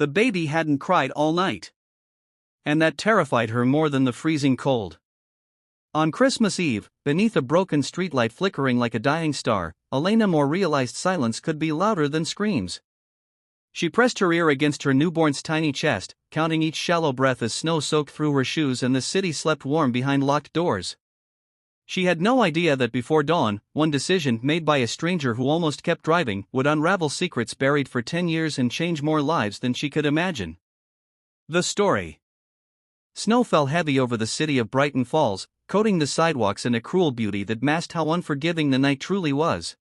The baby hadn't cried all night. And that terrified her more than the freezing cold. On Christmas Eve, beneath a broken streetlight flickering like a dying star, Elena Moore realized silence could be louder than screams. She pressed her ear against her newborn's tiny chest, counting each shallow breath as snow soaked through her shoes and the city slept warm behind locked doors. She had no idea that before dawn, one decision made by a stranger who almost kept driving would unravel secrets buried for 10 years and change more lives than she could imagine. The story. Snow fell heavy over the city of Brighton Falls, coating the sidewalks in a cruel beauty that masked how unforgiving the night truly was.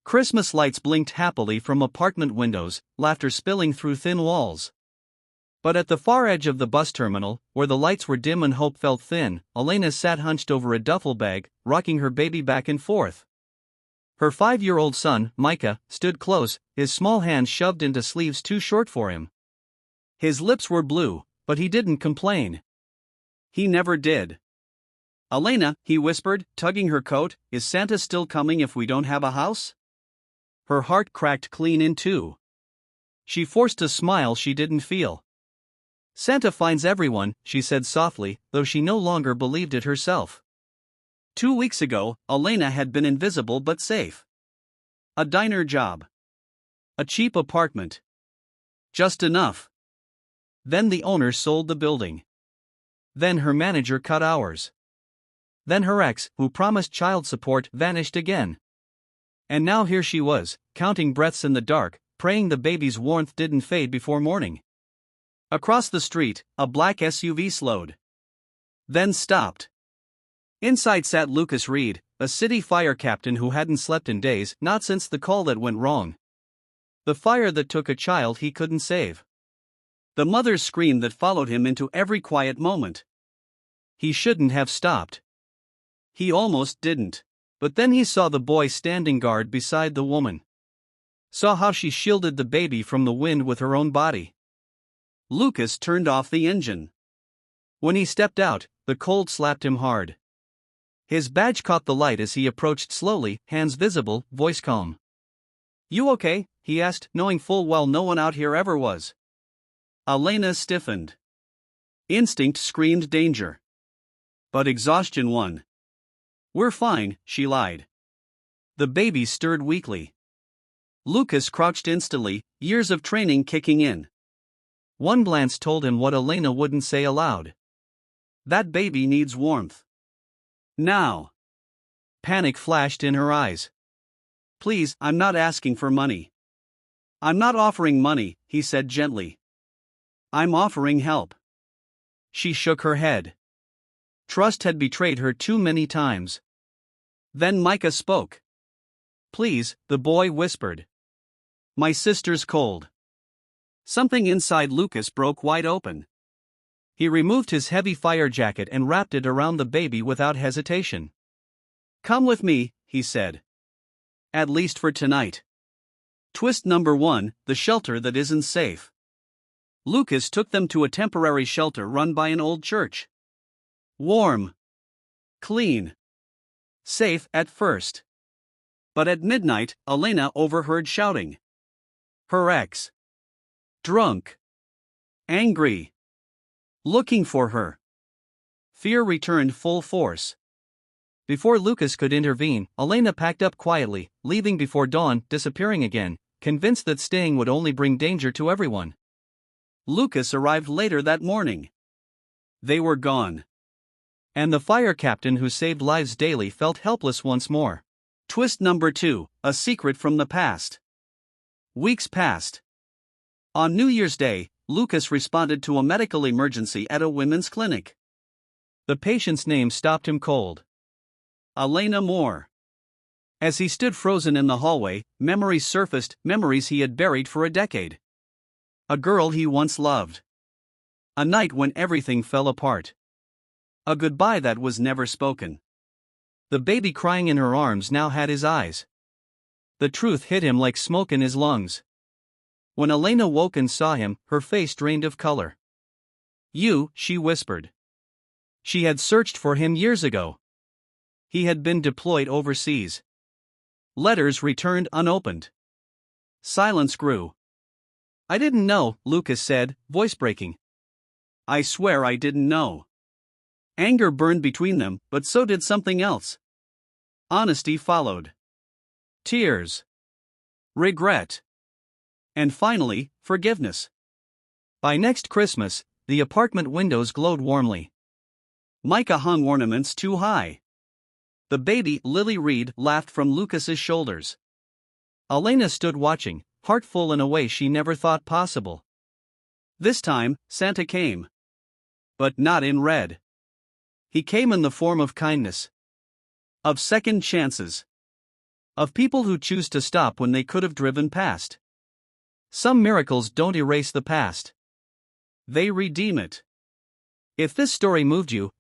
Christmas lights blinked happily from apartment windows, laughter spilling through thin walls. But at the far edge of the bus terminal, where the lights were dim and hope felt thin, Elena sat hunched over a duffel bag, rocking her baby back and forth. Her 5-year-old son, Micah, stood close, his small hands shoved into sleeves too short for him. His lips were blue, but he didn't complain. He never did. "Elena," he whispered, tugging her coat, "is Santa still coming if we don't have a house?" Her heart cracked clean in two. She forced a smile she didn't feel. "Santa finds everyone," she said softly, though she no longer believed it herself. 2 weeks ago, Elena had been invisible but safe. A diner job. A cheap apartment. Just enough. Then the owner sold the building. Then her manager cut hours. Then her ex, who promised child support, vanished again. And now here she was, counting breaths in the dark, praying the baby's warmth didn't fade before morning. Across the street, a black SUV slowed. Then stopped. Inside sat Lucas Reed, a city fire captain who hadn't slept in days, not since the call that went wrong. The fire that took a child he couldn't save. The mother's scream that followed him into every quiet moment. He shouldn't have stopped. He almost didn't. But then he saw the boy standing guard beside the woman. Saw how she shielded the baby from the wind with her own body. Lucas turned off the engine. When he stepped out, the cold slapped him hard. His badge caught the light as he approached slowly, hands visible, voice calm. "You okay?" he asked, knowing full well no one out here ever was. Elena stiffened. Instinct screamed danger. But exhaustion won. "We're fine," she lied. The baby stirred weakly. Lucas crouched instantly, years of training kicking in. One glance told him what Elena wouldn't say aloud. "That baby needs warmth. Now." Panic flashed in her eyes. "Please, I'm not asking for money." "I'm not offering money," he said gently. "I'm offering help." She shook her head. Trust had betrayed her too many times. Then Micah spoke. "Please," the boy whispered. "My sister's cold." Something inside Lucas broke wide open. He removed his heavy fire jacket and wrapped it around the baby without hesitation. "Come with me," he said. "At least for tonight. Twist number 1, the shelter that isn't safe." Lucas took them to a temporary shelter run by an old church. Warm. Clean. Safe at first. But at midnight, Elena overheard shouting. Her ex. Drunk. Angry. Looking for her. Fear returned full force. Before Lucas could intervene, Elena packed up quietly, leaving before dawn, disappearing again, convinced that staying would only bring danger to everyone. Lucas arrived later that morning. They were gone. And the fire captain who saved lives daily felt helpless once more. Twist number 2, a secret from the past. Weeks passed. On New Year's Day, Lucas responded to a medical emergency at a women's clinic. The patient's name stopped him cold. Elena Moore. As he stood frozen in the hallway, memories surfaced, memories he had buried for a decade. A girl he once loved. A night when everything fell apart. A goodbye that was never spoken. The baby crying in her arms now had his eyes. The truth hit him like smoke in his lungs. When Elena woke and saw him, her face drained of color. "You," she whispered. She had searched for him years ago. He had been deployed overseas. Letters returned unopened. Silence grew. I didn't know, Lucas said, voice breaking. I swear I didn't know. Anger burned between them, but so did something else. Honesty followed. Tears. Regret. And finally, forgiveness. By next Christmas, the apartment windows glowed warmly. Micah hung ornaments too high. The baby, Lily Reed, laughed from Lucas's shoulders. Elena stood watching, heart full in a way she never thought possible. This time, Santa came. But not in red. He came in the form of kindness. Of second chances. Of people who choose to stop when they could have driven past. Some miracles don't erase the past. They redeem it. If this story moved you,